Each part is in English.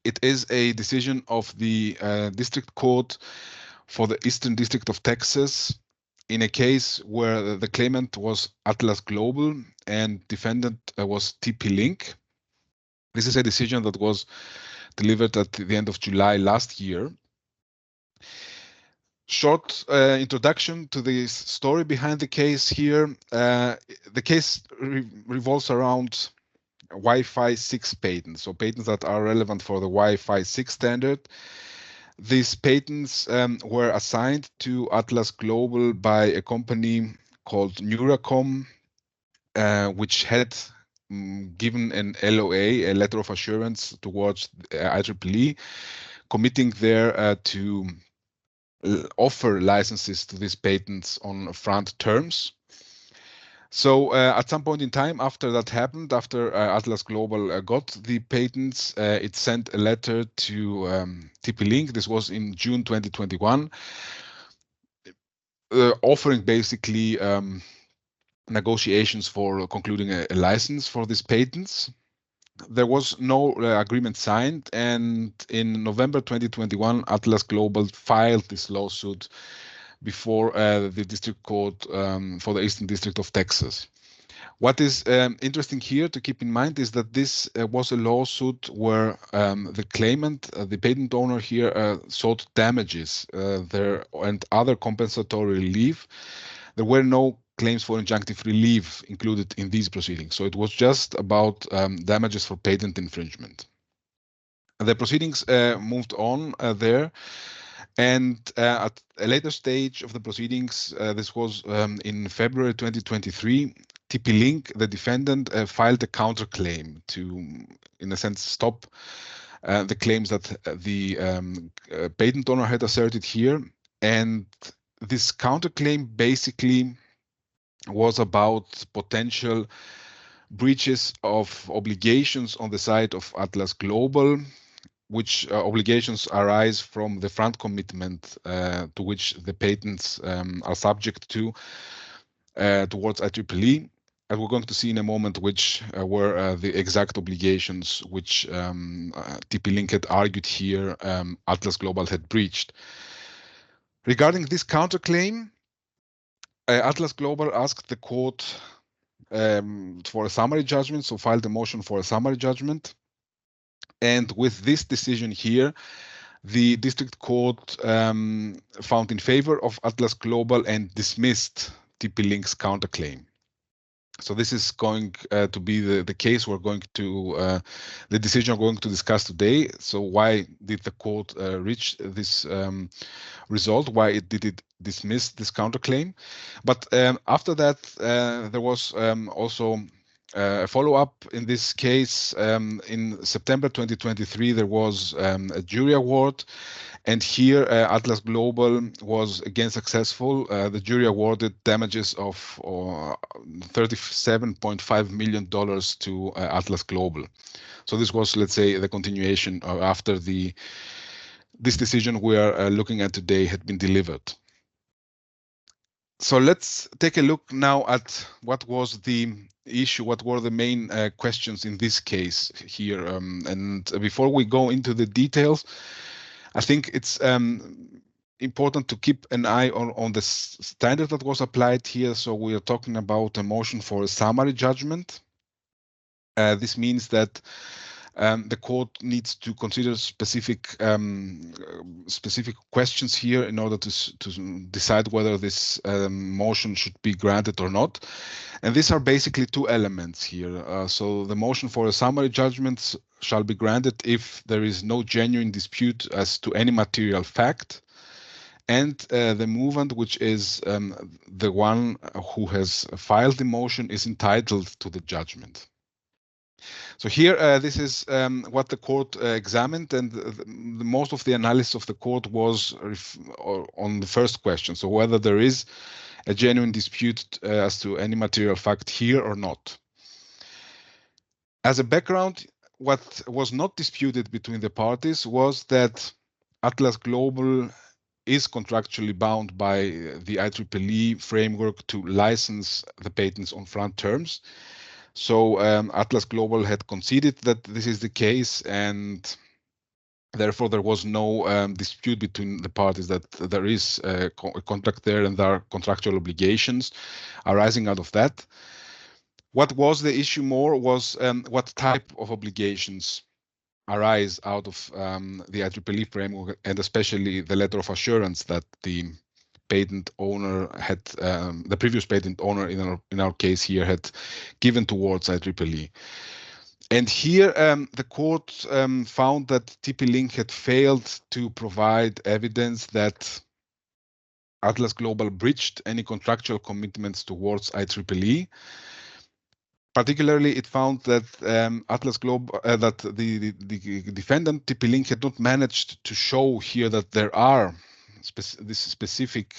It is a decision of the District Court for the Eastern District of Texas in a case where the claimant was Atlas Global and defendant was TP-Link. This is a decision that was delivered at the end of July last year. Short introduction to the story behind the case here. The case revolves around Wi-Fi 6 patents, so patents that are relevant for the Wi-Fi 6 standard. These patents were assigned to Atlas Global by a company called Neuracom, which had given an LOA, a letter of assurance towards IEEE, committing there to offer licenses to these patents on upfront terms. So at some point in time after that happened, after Atlas Global got the patents, it sent a letter to TP-Link. This was in June 2021, offering basically negotiations for concluding a license for these patents. There was no agreement signed, and in November 2021, Atlas Global filed this lawsuit before the District Court for the Eastern District of Texas. What is interesting here to keep in mind is that this was a lawsuit where the claimant, the patent owner here, sought damages and other compensatory relief. There were no claims for injunctive relief included in these proceedings. So it was just about damages for patent infringement. The proceedings moved on there. And at a later stage of the proceedings, this was in February 2023, TP-Link, the defendant, filed a counterclaim to, in a sense, stop the claims that the patent owner had asserted here. And this counterclaim basically was about potential breaches of obligations on the side of Atlas Global, which obligations arise from the front commitment to which the patents are subject to towards IEEE. And we're going to see in a moment which were the exact obligations which TP-Link had argued here Atlas Global had breached. Regarding this counterclaim, Atlas Global asked the court for a summary judgment, so filed a motion for a summary judgment. And with this decision here, the district court found in favor of Atlas Global and dismissed TP-Link's counterclaim. So this is going to be the case we're going to, the decision we're going to discuss today. So why did the court reach this result? Why did it dismiss this counterclaim? But after that, there was also a follow-up in this case. In September 2023, there was a jury award. And here, Atlas Global was again successful. The jury awarded damages of $37.5 million to Atlas Global. So this was, let's say, the continuation after this decision we are looking at today had been delivered. So let's take a look now at what was the issue, what were the main questions in this case here. And before we go into the details, I think it's important to keep an eye on the standard that was applied here. So we are talking about a motion for a summary judgment. This means that the court needs to consider specific questions here in order to decide whether this motion should be granted or not. And these are basically two elements here. So the motion for a summary judgment shall be granted if there is no genuine dispute as to any material fact, and the movant, which is the one who has filed the motion, is entitled to the judgment. So here, this is what the court examined, and most of the analysis of the court was on the first question, so whether there is a genuine dispute as to any material fact here or not. As a background, what was not disputed between the parties was that Atlas Global is contractually bound by the IEEE framework to license the patents on front terms. So Atlas Global had conceded that this is the case, and Therefore, there was no dispute between the parties that there is a contract there and there are contractual obligations arising out of that. What was the issue more was what type of obligations arise out of the IEEE framework, and especially the letter of assurance that the patent owner had, the previous patent owner in our case here, had given towards IEEE. And here the court found that TP-Link had failed to provide evidence that Atlas Global breached any contractual commitments towards IEEE. Particularly, it found that Atlas Global, that the defendant TP-Link had not managed to show here that there are these specific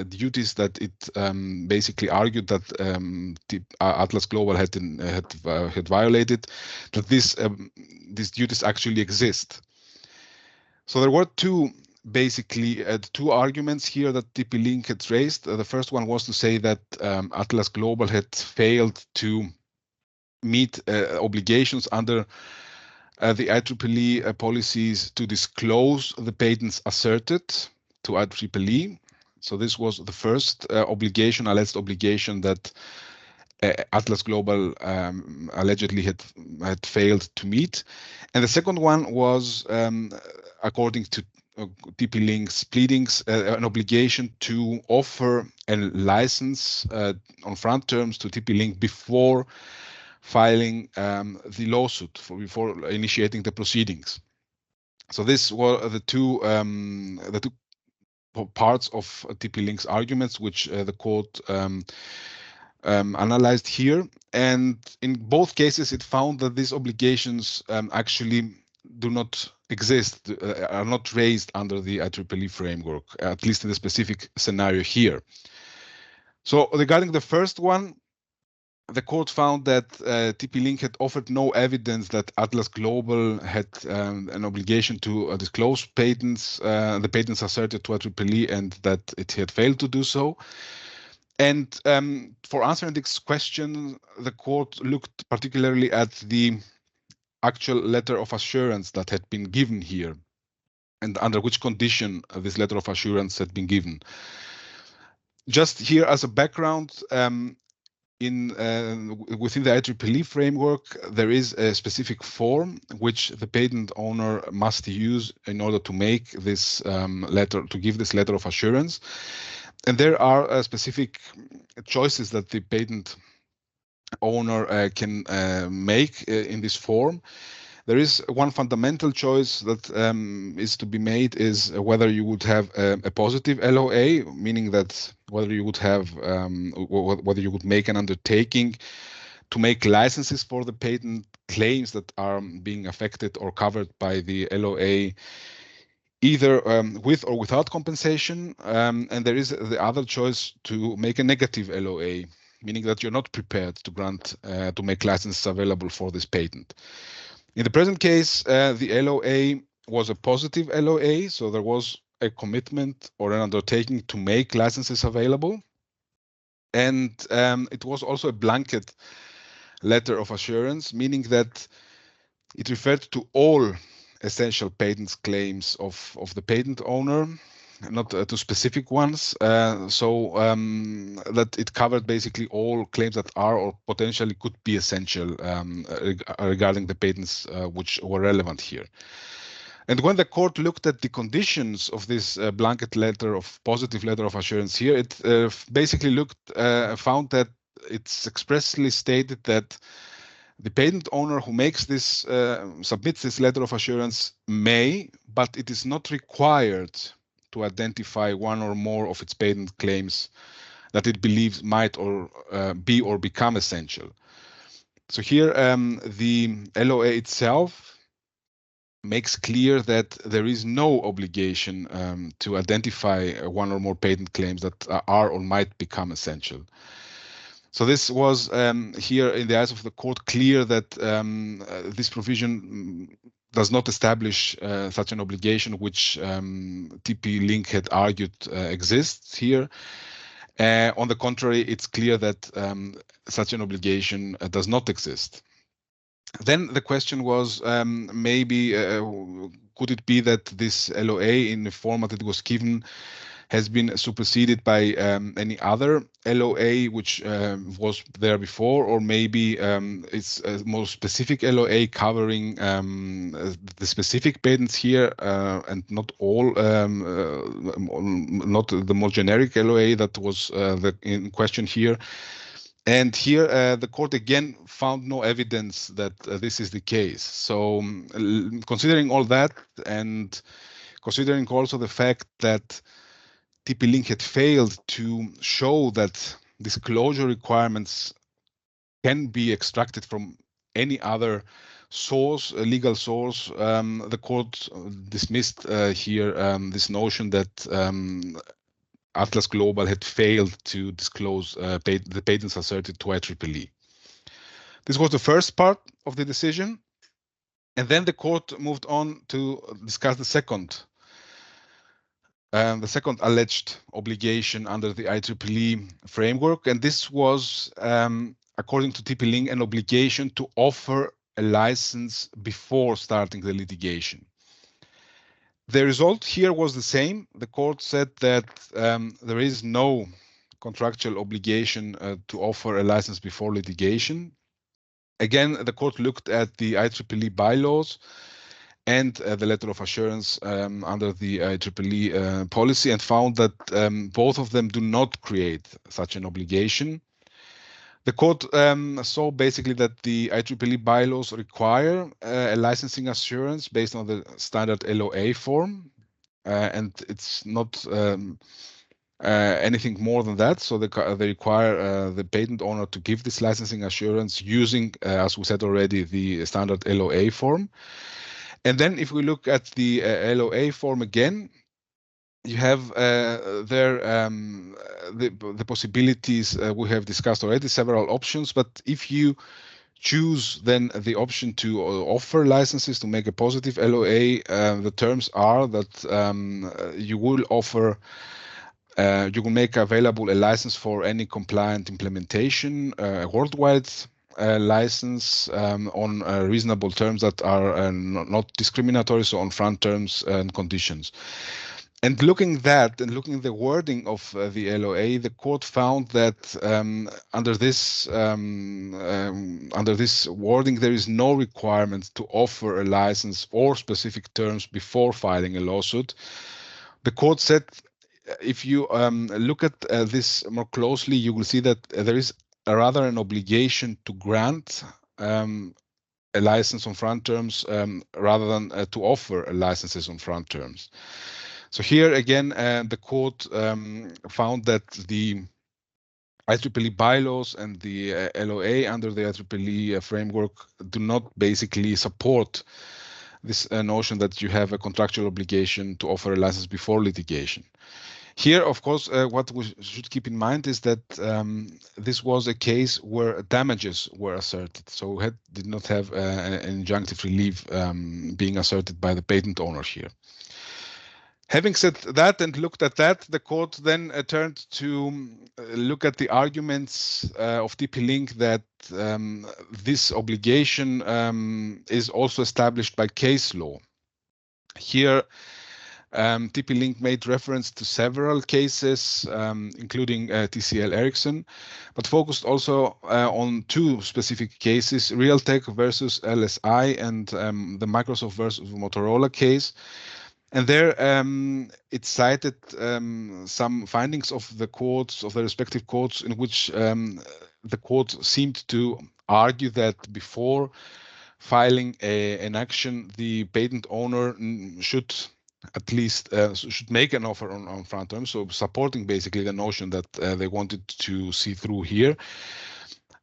duties that it basically argued that Atlas Global had violated, that these duties actually exist. So there were basically two arguments here that TP-Link had raised. The first one was to say that Atlas Global had failed to meet obligations under the IEEE policies to disclose the patents asserted to IEEE. So this was the first alleged obligation that Atlas Global allegedly had failed to meet. And the second one was, according to TP-Link's pleadings, an obligation to offer a license on front terms to TP-Link before filing the lawsuit, before initiating the proceedings. So this were the two parts of TP-Link's arguments, which the court analyzed here. And in both cases, it found that these obligations actually do not exist, are not raised under the IEEE framework, at least in the specific scenario here. So regarding the first one, the court found that TP-Link had offered no evidence that Atlas Global had an obligation to disclose patents, the patents asserted to IEEE, and that it had failed to do so. And for answering this question, the court looked particularly at the actual letter of assurance that had been given here, and under which condition this letter of assurance had been given. Just here as a background, within the IEEE framework, there is a specific form which the patent owner must use in order to make this give this letter of assurance. And there are specific choices that the patent owner can make in this form. There is one fundamental choice that is to be made, is whether you would have a positive LOA, meaning that whether you would have whether you would make an undertaking to make licenses for the patent claims that are being affected or covered by the LOA, either with or without compensation. And there is the other choice to make a negative LOA, meaning that you're not prepared to grant to make licenses available for this patent. In the present case, the LOA was a positive LOA, so there was a commitment or an undertaking to make licenses available. And it was also a blanket letter of assurance, meaning that it referred to all essential patents claims of the patent owner, not to specific ones, so that it covered basically all claims that are or potentially could be essential regarding the patents which were relevant here. And when the court looked at the conditions of this positive letter of assurance here, it basically found that it's expressly stated that the patent owner who makes this, submits this letter of assurance may, but it is not required to identify one or more of its patent claims that it believes might or be or become essential. So here the LOA itself makes clear that there is no obligation to identify one or more patent claims that are or might become essential. So this was here in the eyes of the court clear that this provision does not establish such an obligation which TP-Link had argued exists here. On the contrary, it's clear that such an obligation does not exist. Then the question was maybe could it be that this LOA in the format it was given has been superseded by any other LOA which was there before, or maybe it's a more specific LOA covering the specific patents here and not all, not the more generic LOA that was in question here. And here, the court again found no evidence that this is the case. So, considering all that, and considering also the fact that TP-Link had failed to show that disclosure requirements can be extracted from any other source, a legal source, the court dismissed here this notion that Atlas Global had failed to disclose the patents asserted to IEEE. This was the first part of the decision. And then the court moved on to discuss the second alleged obligation under the IEEE framework. And this was, according to TP-Link, an obligation to offer a license before starting the litigation. The result here was the same. The court said that there is no contractual obligation to offer a license before litigation. Again, the court looked at the IEEE bylaws and the letter of assurance under the IEEE policy and found that both of them do not create such an obligation. The court saw basically that the IEEE bylaws require a licensing assurance based on the standard LOA form, and it's not anything more than that. So they require the patent owner to give this licensing assurance using, as we said already, the standard LOA form. And then if we look at the LOA form again, you have there the possibilities we have discussed already, several options. But if you choose then the option to offer licenses to make a positive LOA, the terms are that you will offer, you will make available a license for any compliant implementation, worldwide license on reasonable terms that are not discriminatory, so on front terms and conditions. And looking at the wording of the LOA, the court found that under this wording, there is no requirement to offer a license or specific terms before filing a lawsuit. The court said, if you look at this more closely, you will see that there is rather an obligation to grant a license on front terms rather than to offer licenses on front terms. So here again, the court found that the IEEE bylaws and the LOA under the IEEE framework do not basically support this notion that you have a contractual obligation to offer a license before litigation. Here, of course, what we should keep in mind is that this was a case where damages were asserted, so did not have an injunctive relief being asserted by the patent owner here. Having said that and looked at that, the court then turned to look at the arguments of TP-Link that this obligation is also established by case law. Here, TP-Link made reference to several cases, including TCL Ericsson, but focused also on two specific cases, Realtek versus LSI and the Microsoft versus Motorola case. And there it cited some findings of the courts, of the respective courts, in which the court seemed to argue that before filing an action, the patent owner should at least should make an offer on front terms, so supporting basically the notion that they wanted to see through here.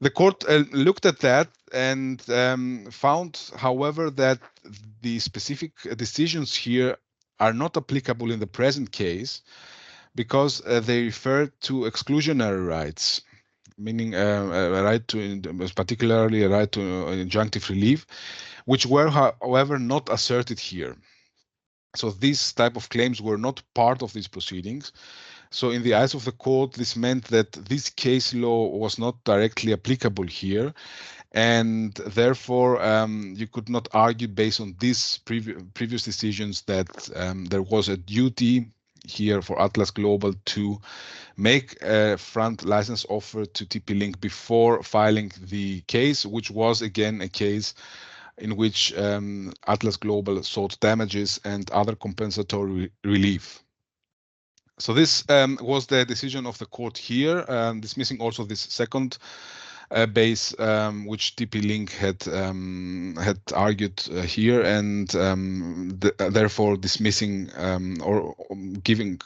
The court looked at that and found, however, that the specific decisions here are not applicable in the present case because they refer to exclusionary rights, meaning a right to, particularly a right to injunctive relief, which were, however, not asserted here. So these type of claims were not part of these proceedings. So in the eyes of the court, this meant that this case law was not directly applicable here. And therefore, you could not argue based on these previous decisions that there was a duty here for Atlas Global to make a front license offer to TP-Link before filing the case, which was again a case in which Atlas Global sought damages and other compensatory relief. So this was the decision of the court here, dismissing also this second base, which TP-Link had argued here, and therefore dismissing or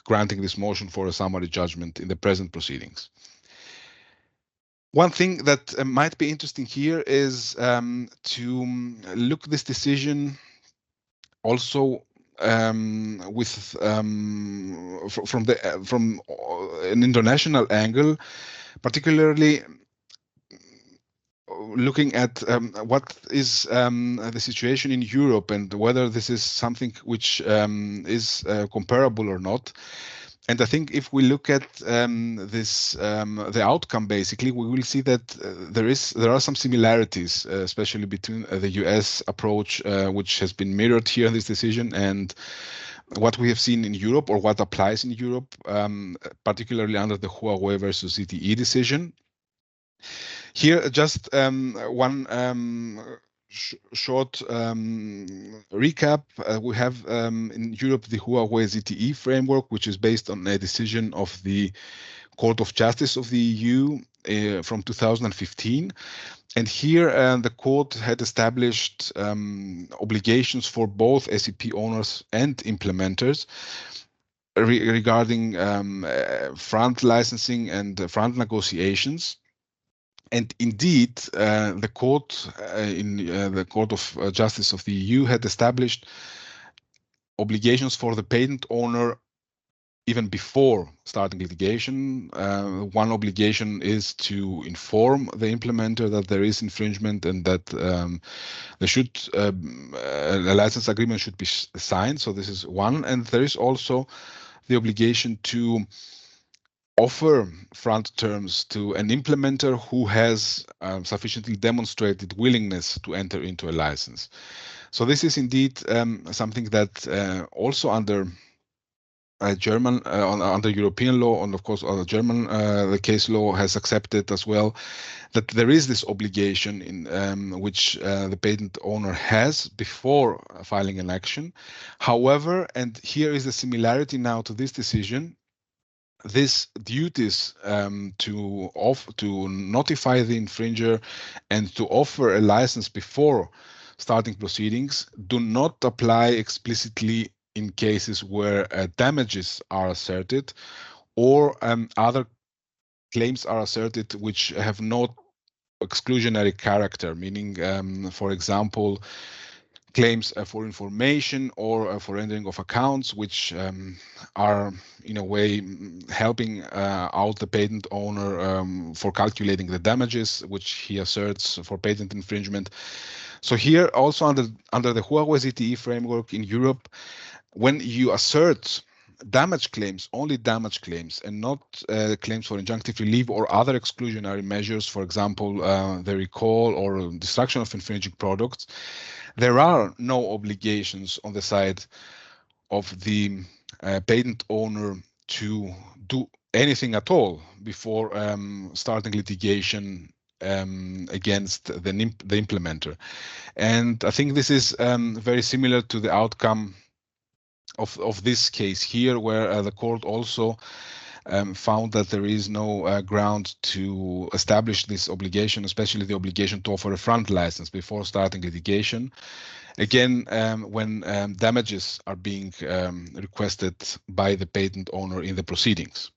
granting this motion for a summary judgment in the present proceedings. One thing that might be interesting here is to look this decision also from an international angle, particularly looking at what is the situation in Europe and whether this is something which is comparable or not. And I think if we look at the outcome, basically, we will see that there are some similarities, especially between the US approach, which has been mirrored here in this decision, and what we have seen in Europe, or what applies in Europe, particularly under the Huawei versus ZTE decision. Here, just one short recap. We have in Europe the Huawei ZTE framework, which is based on a decision of the Court of Justice of the EU from 2015. And here the court had established obligations for both SEP owners and implementers regarding front licensing and front negotiations. And indeed, the court in the Court of Justice of the EU had established obligations for the patent owner even before starting litigation. One obligation is to inform the implementer that there is infringement and that a license agreement should be signed. So this is one. And there is also the obligation to offer front terms to an implementer who has sufficiently demonstrated willingness to enter into a license. So this is indeed something that also under German, under European law, and of course under German the case law has accepted as well, that there is this obligation in which the patent owner has before filing an action. However, and here is the similarity now to this decision, these duties to notify the infringer and to offer a license before starting proceedings do not apply explicitly in cases where damages are asserted or other claims are asserted which have no exclusionary character, meaning, for example, claims for information or for rendering of accounts, which are in a way helping out the patent owner for calculating the damages which he asserts for patent infringement. So here also under the Huawei ZTE framework in Europe, when you assert damage claims, only damage claims, and not claims for injunctive relief or other exclusionary measures, for example, the recall or destruction of infringing products, there are no obligations on the side of the patent owner to do anything at all before starting litigation against the implementer. And I think this is very similar to the outcome of this case here, where the court also found that there is no ground to establish this obligation, especially the obligation to offer a front license before starting litigation. Again, when damages are being requested by the patent owner in the proceedings.